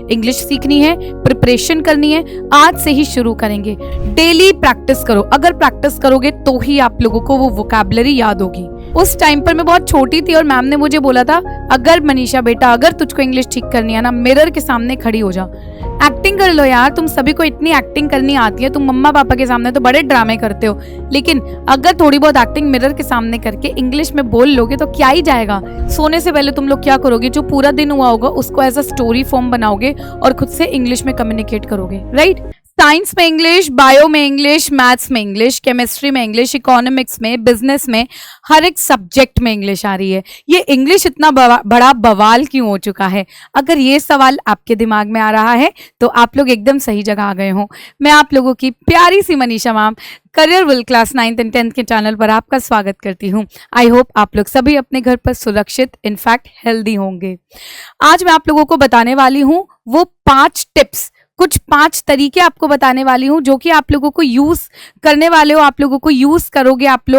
English सीखनी है, preparation करनी है, आज से ही शुरू करेंगे। डेली प्रैक्टिस करो, अगर प्रैक्टिस करोगे तो ही आप लोगों को वो वोकैबुलरी याद होगी। उस टाइम पर मैं बहुत छोटी थी और मैम ने मुझे बोला था, अगर मनीषा बेटा अगर तुझको इंग्लिश ठीक करनी है ना, मिरर के सामने खड़ी हो जा, एक्टिंग कर लो यार, तुम सभी को इतनी एक्टिंग करनी आती है, तुम मम्मा पापा के सामने तो बड़े ड्रामे करते हो, लेकिन अगर थोड़ी बहुत एक्टिंग मिरर के सामने करके इंग्लिश में बोल लोगे तो क्या ही जाएगा। सोने से पहले तुम लोग क्या करोगे, जो पूरा दिन हुआ होगा उसको एज अ स्टोरी फॉर्म बनाओगे और खुद से इंग्लिश में कम्युनिकेट करोगे, राइट। साइंस में इंग्लिश, बायो में इंग्लिश, मैथ्स में इंग्लिश, केमिस्ट्री में इंग्लिश, इकोनॉमिक्स में, बिजनेस में, हर एक सब्जेक्ट में इंग्लिश आ रही है। ये इंग्लिश इतना बड़ा बवाल क्यों हो चुका है? अगर ये सवाल आपके दिमाग में आ रहा है तो आप लोग एकदम सही जगह आ गए हो। मैं आप लोगों की प्यारी सी Manisha ma'am career world class 9th and 10th के चैनल पर आपका स्वागत करती हूँ। आई होप आप लोग सभी अपने घर पर सुरक्षित, इनफैक्ट हेल्दी होंगे। आज मैं आप लोगों को बताने वाली हूँ वो 5 टिप्स, कुछ 5 तरीके आपको बताने वाली हूँ जो कि आप लोगों को यूज करने वाले हो, आप लोगों को यूज करोगे आप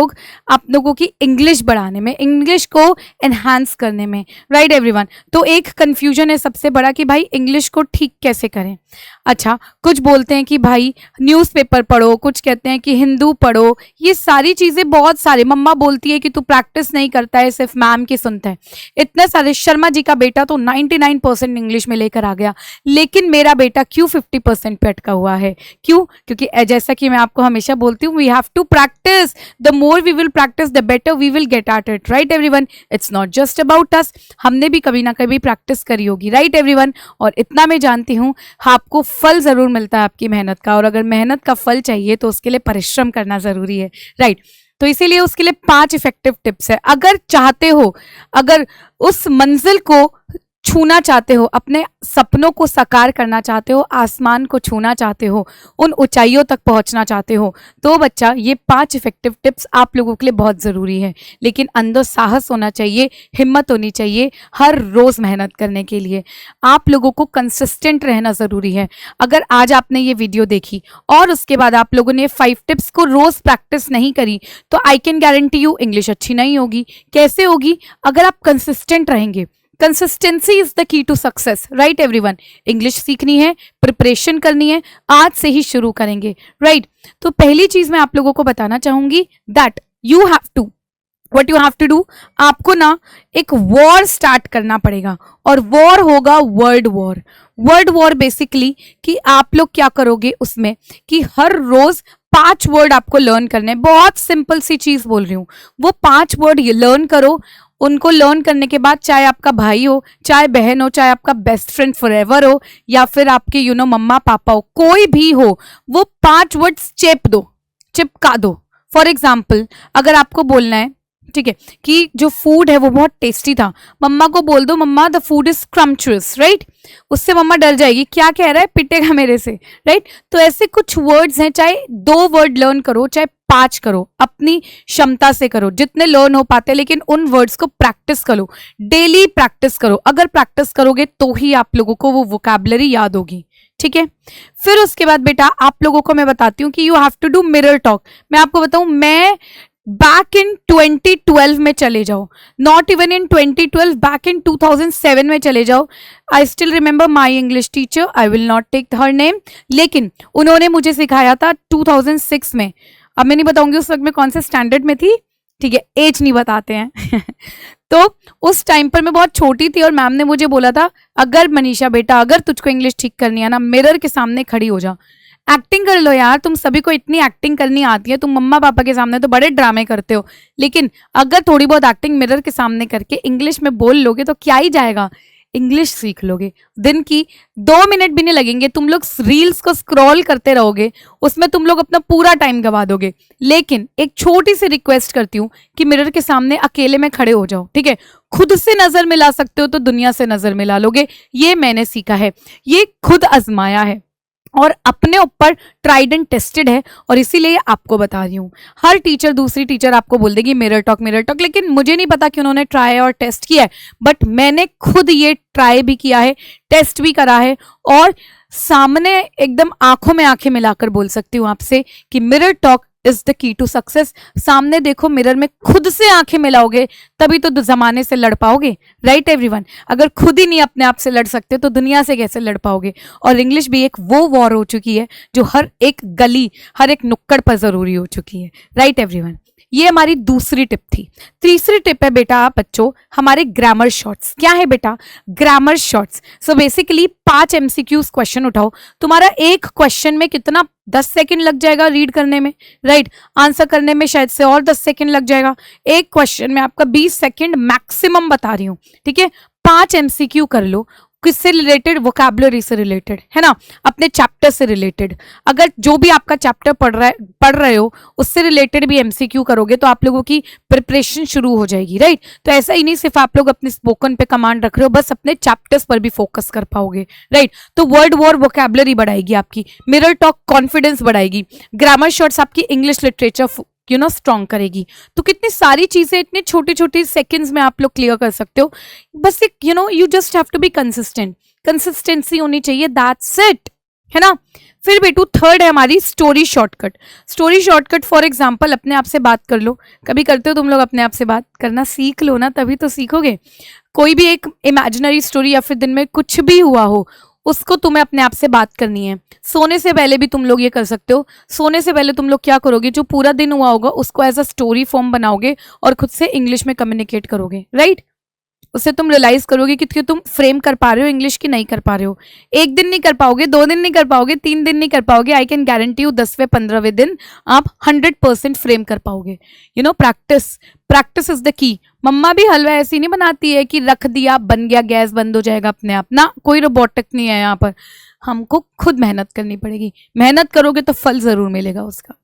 लोगों की इंग्लिश बढ़ाने में, इंग्लिश को एनहांस करने में, राइट एवरीवन। तो एक कंफ्यूजन है सबसे बड़ा कि भाई इंग्लिश को ठीक कैसे करें। अच्छा, कुछ बोलते हैं कि भाई न्यूज़पेपर पढ़ो, कुछ कहते हैं कि हिंदू पढ़ो, ये सारी चीजें बहुत सारे, मम्मा बोलती है कि तू प्रैक्टिस नहीं करता है, सिर्फ मैम की सुनता है, इतने सारे। शर्मा जी का बेटा तो 99% इंग्लिश में लेकर आ गया, लेकिन मेरा बेटा क्यों 50% पे अटका हुआ है? क्यों? क्योंकि जैसा कि मैं आपको हमेशा बोलती हूँ, we have to practice, the more we will practice the better we will get at it, right everyone. It's not just about us, हमने भी कभी ना कभी प्रैक्टिस करी होगी, राइट एवरीवन। और इतना मैं जानती हूँ, आपको फल जरूर मिलता है आपकी मेहनत का, और अगर मेहनत का फल चाहिए तो उसके लिए परिश्रम करना जरूरी है, राइट। तो इसीलिए उसके लिए 5 इफेक्टिव टिप्स है। अगर चाहते हो, अगर उस मंजिल को छूना चाहते हो, अपने सपनों को साकार करना चाहते हो, आसमान को छूना चाहते हो, उन ऊंचाइयों तक पहुंचना चाहते हो, तो बच्चा ये 5 इफेक्टिव टिप्स आप लोगों के लिए बहुत ज़रूरी है। लेकिन अंदर साहस होना चाहिए, हिम्मत होनी चाहिए हर रोज़ मेहनत करने के लिए। आप लोगों को कंसिस्टेंट रहना ज़रूरी है। अगर आज आपने ये वीडियो देखी और उसके बाद आप लोगों ने 5 टिप्स को रोज़ प्रैक्टिस नहीं करी, तो I can guarantee you English अच्छी नहीं होगी। कैसे होगी? अगर आप कंसिस्टेंट रहेंगे। Consistency is the key to success, right everyone. English सीखनी है, प्रिपरेशन करनी है, आज से ही शुरू करेंगे, राइट। तो पहली चीज मैं आप लोगों को बताना चाहूंगी that you have to, what you have to do, आपको ना एक वॉर स्टार्ट करना पड़ेगा, और वॉर होगा word war. Word war basically कि आप लोग क्या करोगे उसमें कि हर रोज 5 वर्ड आपको लर्न करने। बहुत सिंपल सी चीज बोल रही हूँ, वो 5 वर्ड लर्न करो। उनको लर्न करने के बाद, चाहे आपका भाई हो, चाहे बहन हो, चाहे आपका बेस्ट फ्रेंड फॉरएवर हो, या फिर आपके मम्मा पापा हो, कोई भी हो, वो 5 वर्ड्स चिपका दो। फॉर एग्जाम्पल, अगर आपको बोलना है, ठीक है, कि जो फूड है वो बहुत टेस्टी था, मम्मा को बोल दो, मम्मा द फूड इज क्रम्चुअस, राइट। उससे मम्मा डर जाएगी, क्या कह रहा है, पिटेगा मेरे से, राइट। तो ऐसे कुछ वर्ड्स हैं, चाहे 2 वर्ड लर्न करो, चाहे 5 करो, अपनी क्षमता से करो, जितने लर्न हो पाते, लेकिन उन वर्ड्स को प्रैक्टिस करो, डेली प्रैक्टिस करो। अगर प्रैक्टिस करोगे तो ही आप लोगों को वो वोकैबुलरी याद होगी, ठीक है। फिर उसके बाद बेटा आप लोगों को मैं बताती हूँ कि you have to do mirror talk. मैं आपको बताऊं, मैं बैक इन 2012 में चले जाओ, not even in 2012, back in 2007 में चले जाओ। I still remember my English teacher, I will not take her name, लेकिन उन्होंने मुझे सिखाया था 2006 में। अब मैं नहीं बताऊंगी उस वक्त मैं कौन से स्टैंडर्ड में थी, ठीक है, एज नहीं बताते हैं तो उस टाइम पर मैं बहुत छोटी थी और मैम ने मुझे बोला था, अगर मनीषा बेटा अगर तुझको इंग्लिश ठीक करनी है ना, मिरर के सामने खड़ी हो जा, एक्टिंग कर लो यार, तुम सभी को इतनी एक्टिंग करनी आती है, तुम मम्मा पापा के सामने तो बड़े ड्रामे करते हो, लेकिन अगर थोड़ी बहुत एक्टिंग मिरर के सामने करके इंग्लिश में बोल लोगे तो क्या ही जाएगा, इंग्लिश सीख लोगे। दिन की 2 मिनट भी नहीं लगेंगे, तुम लोग रील्स को स्क्रॉल करते रहोगे, उसमें तुम लोग अपना पूरा टाइम गवा दोगे। लेकिन एक छोटी सी रिक्वेस्ट करती हूँ कि मिरर के सामने अकेले में खड़े हो जाओ, ठीक है। खुद से नजर मिला सकते हो तो दुनिया से नजर मिला लोगे, ये मैंने सीखा है, ये खुद आजमाया है और अपने ऊपर ट्राइड एंड टेस्टेड है, और इसीलिए आपको बता रही हूँ। हर टीचर, दूसरी टीचर आपको बोल देगी मिरर टॉक, लेकिन मुझे नहीं पता कि उन्होंने ट्राई और टेस्ट किया है, बट मैंने खुद ये ट्राई भी किया है, टेस्ट भी करा है, और सामने एकदम आंखों में आंखें मिलाकर बोल सकती हूँ आपसे कि mirror talk is the key to success. सामने देखो मिरर में, खुद से आंखें मिलाओगे तभी तो जमाने से लड़ पाओगे, राइट एवरीवन। अगर खुद ही नहीं अपने आप से लड़ सकते तो दुनिया से कैसे लड़ पाओगे। और इंग्लिश भी एक वो वॉर हो चुकी है जो हर एक गली, हर एक नुक्कड़ पर जरूरी हो चुकी है, राइट एवरीवन। ये हमारी दूसरी टिप थी। तीसरी टिप है बेटा बच्चों हमारे ग्रामर शॉर्ट्स। क्या है बेटा? Grammar shorts. So basically 5 MCQs question उठाओ। तुम्हारा एक क्वेश्चन में कितना 10 सेकंड लग जाएगा रीड करने में, राइट। आंसर करने में शायद से और 10 सेकंड लग जाएगा। एक क्वेश्चन में आपका 20 सेकंड मैक्सिमम बता रही हूँ, ठीक है। 5 एमसीक्यू कर लो। किससे रिलेटेड? वोकैबुलरी से रिलेटेड, है ना, अपने चैप्टर से रिलेटेड। अगर जो भी आपका चैप्टर पढ़ रहे हो उससे रिलेटेड भी एमसीक्यू करोगे तो आप लोगों की प्रिपरेशन शुरू हो जाएगी, राइट। तो ऐसा ही नहीं सिर्फ आप लोग अपने स्पोकन पे कमांड रख रहे हो, बस अपने चैप्टर्स पर भी फोकस कर पाओगे, राइट। तो वर्ड वॉर वोकैबुलरी बढ़ाएगी आपकी, मिरर टॉक कॉन्फिडेंस बढ़ाएगी, ग्रामर शॉर्ट्स आपकी इंग्लिश लिटरेचर स्ट्रॉन्ग करेगी। तो कितनी सारी चीजें इतने छोटे छोटे सेकंड्स में आप लोग क्लियर कर सकते हो। बस एक you just have to be consistent, consistency होनी चाहिए, दैट्स इट, है ना। फिर बेटू थर्ड है हमारी story shortcut. Story shortcut for example अपने आप से बात कर लो। कभी करते हो तुम लोग अपने आप से बात करना? सीख लो ना, तभी तो सीखोगे। कोई भी एक इमेजिनरी स्टोरी या फिर दिन में कुछ भी हुआ हो उसको तुम्हें अपने आप से बात करनी है। सोने से पहले भी तुम लोग ये कर सकते हो। सोने से पहले तुम लोग क्या करोगे? जो पूरा दिन हुआ होगा उसको एज अ स्टोरी फॉर्म बनाओगे और खुद से इंग्लिश में कम्युनिकेट करोगे, राइट। उससे तुम रियलाइज करोगे कि तुम फ्रेम कर पा रहे हो इंग्लिश की नहीं कर पा रहे हो। एक दिन नहीं कर पाओगे, 2 दिन नहीं कर पाओगे, 3 दिन नहीं कर पाओगे, आई कैन गारंटी यू 10वें 15वें दिन आप 100% फ्रेम कर पाओगे। प्रैक्टिस इज द की। मम्मा भी हलवा ऐसी नहीं बनाती है कि रख दिया बन गया, गैस बंद हो जाएगा अपने आप ना। कोई रोबोटिक नहीं है यहाँ पर, हमको खुद मेहनत करनी पड़ेगी। मेहनत करोगे तो फल जरूर मिलेगा उसका।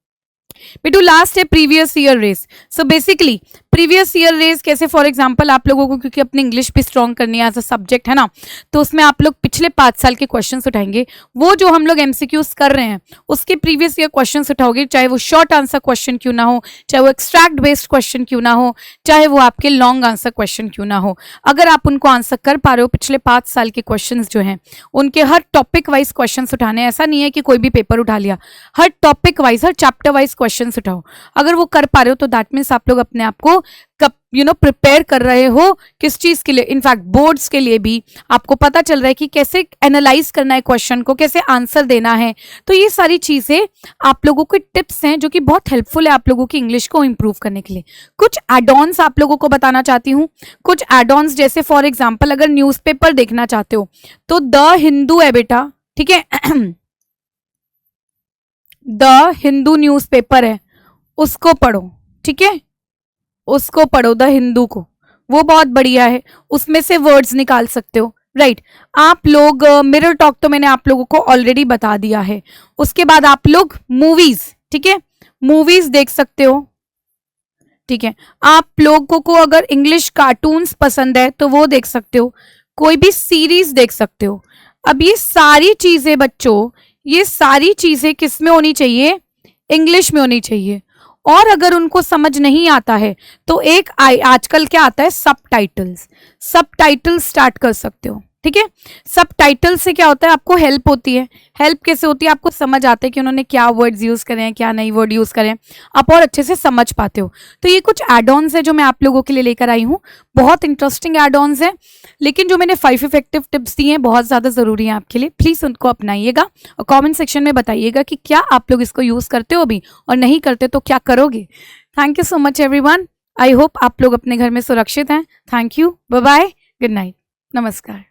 बेटू लास्ट है previous year race. So basically previous year race कैसे? फॉर एग्जांपल आप लोगों को क्योंकि अपनी इंग्लिश भी स्ट्रॉन्ग करनी है एज अ सब्जेक्ट, है ना, तो उसमें आप लोग पिछले 5 साल के क्वेश्चंस उठाएंगे। वो जो हम लोग एमसीक्यूज कर रहे हैं उसके प्रीवियस ईयर क्वेश्चंस उठाओगे, चाहे वो शॉर्ट आंसर क्वेश्चन क्यों ना हो, चाहे वो एक्सट्रैक्ट बेस्ड क्वेश्चन क्यों ना हो, चाहे वो आपके लॉन्ग आंसर क्वेश्चन क्यों ना हो। अगर आप उनको आंसर कर पा रहे हो, पिछले 5 साल के क्वेश्चन जो हैं उनके हर टॉपिक वाइज क्वेश्चन उठाने, ऐसा नहीं है कि कोई भी पेपर उठा लिया, हर टॉपिक वाइज, हर चैप्टर वाइज क्वेश्चन उठाओ। अगर वो कर पा रहे हो तो दैट मीन्स आप लोग अपने आप को प्रिपेयर कर रहे हो किस चीज के लिए? इनफैक्ट बोर्ड्स के लिए भी आपको पता चल रहा है कि कैसे एनालाइज करना है क्वेश्चन को, कैसे आंसर देना है। तो ये सारी चीजें आप लोगों के टिप्स हैं जो कि बहुत हेल्पफुल है आप लोगों की इंग्लिश को इंप्रूव करने के लिए। कुछ एड ऑन्स आप लोगों को बताना चाहती हूँ। कुछ एड ऑन्स जैसे फॉर एग्जाम्पल अगर न्यूज़पेपर देखना चाहते हो तो द हिंदू है बेटा, ठीक है द हिंदू न्यूज़पेपर है, उसको पढ़ो, ठीक है, उसको पढ़ो द हिंदू को, वो बहुत बढ़िया है, उसमें से वर्ड्स निकाल सकते हो, राइट। आप लोग मिरर टॉक तो मैंने आप लोगों को ऑलरेडी बता दिया है। उसके बाद आप लोग मूवीज, ठीक है, मूवीज देख सकते हो, ठीक है। आप लोगों को अगर इंग्लिश कार्टून्स पसंद है तो वो देख सकते हो, कोई भी सीरीज देख सकते हो। अब ये सारी चीजें बच्चों, ये सारी चीजें किस में होनी चाहिए? इंग्लिश में होनी चाहिए। और अगर उनको समझ नहीं आता है तो एक आजकल क्या आता है, सबटाइटल्स, सबटाइटल्स स्टार्ट कर सकते हो, ठीक है। सबटाइटल से क्या होता है, आपको हेल्प होती है। हेल्प कैसे होती है? आपको समझ आते हैं कि उन्होंने क्या वर्ड्स यूज करे हैं, क्या नई वर्ड यूज करें, आप और अच्छे से समझ पाते हो। तो ये कुछ एड ऑन्स है जो मैं आप लोगों के लिए लेकर आई हूँ। बहुत इंटरेस्टिंग एड ऑन्स है, लेकिन जो मैंने 5 इफेक्टिव टिप्स दी हैं बहुत ज्यादा जरूरी है आपके लिए। प्लीज उनको अपनाइएगा और कॉमेंट सेक्शन में बताइएगा कि क्या आप लोग इसको यूज करते हो अभी, और नहीं करते तो क्या करोगे। Thank you so much everyone. I hope आप लोग अपने घर में सुरक्षित हैं। Thank you, bye bye, good night, नमस्कार।